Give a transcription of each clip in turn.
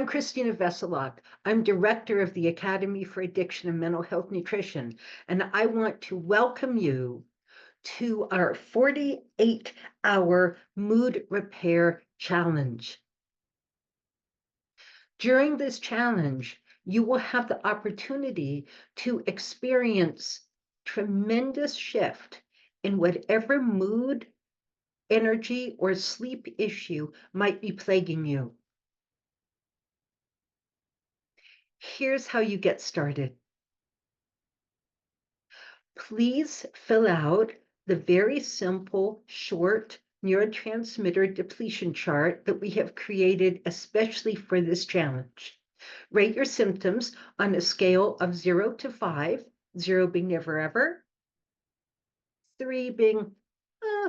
Christina Veselak. I'm director of the Academy for Addiction and Mental Health Nutrition, and I want to welcome you to our 48-hour mood repair challenge. During this challenge, you will have the opportunity to experience tremendous shift in whatever mood, energy, or sleep issue might be plaguing you. Here's how you get started. Please fill out the very simple, short neurotransmitter depletion chart that we have created especially for this challenge. Rate your symptoms on a scale of 0 to 5, 0 being never ever, 3 being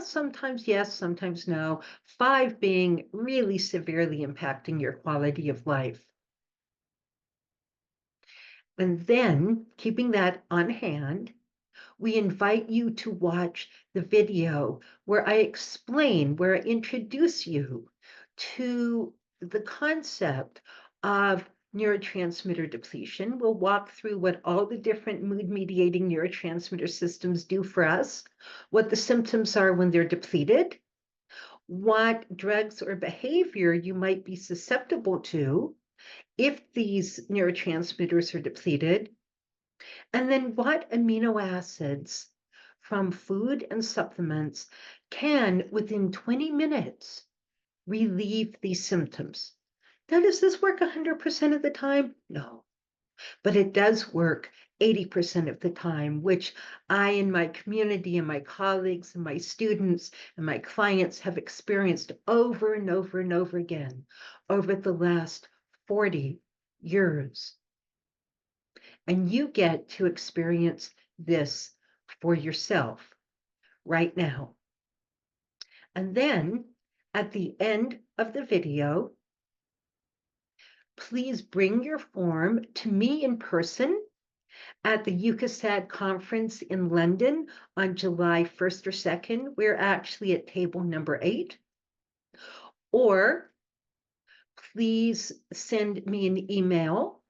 sometimes yes, sometimes no, 5 being really severely impacting your quality of life. And then, keeping that on hand, we invite you to watch the video where I explain, where I introduce you to the concept of neurotransmitter depletion. We'll walk through what all the different mood-mediating neurotransmitter systems do for us, what the symptoms are when they're depleted, what drugs or behavior you might be susceptible to if these neurotransmitters are depleted, and then what amino acids from food and supplements can, within 20 minutes, relieve these symptoms. Now, does this work 100% of the time? No, but it does work 80% of the time, which I and my community and my colleagues and my students and my clients have experienced over and over and over again over the last 40 years. And you get to experience this for yourself right now. And then at the end of the video, please bring your form to me in person at the UCASAD conference in London on July 1st or 2nd. We're actually at table number 8. Or please send me an email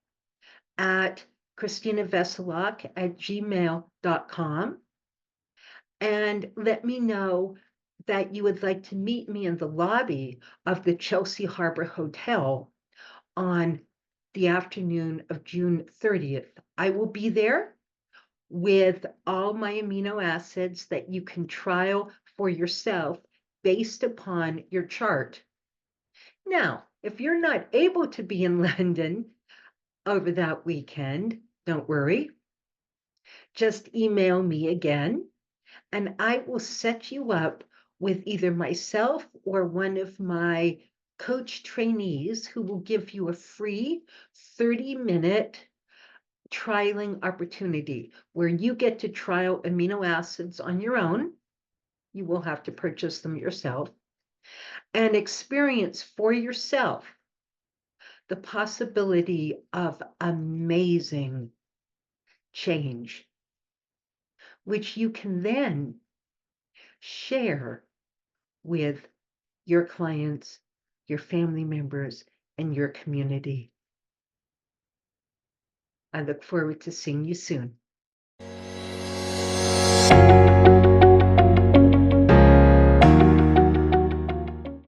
at christinaveselak@gmail.com and let me know that you would like to meet me in the lobby of the Chelsea Harbor Hotel on the afternoon of June 30th. I will be there with all my amino acids that you can trial for yourself based upon your chart. Now, if you're not able to be in London over that weekend, don't worry. Just email me again, and I will set you up with either myself or one of my coach trainees who will give you a free 30-minute trialing opportunity where you get to trial amino acids on your own. You will have to purchase them yourself and experience for yourself the possibility of amazing change, which you can then share with your clients, your family members, and your community. I look forward to seeing you soon.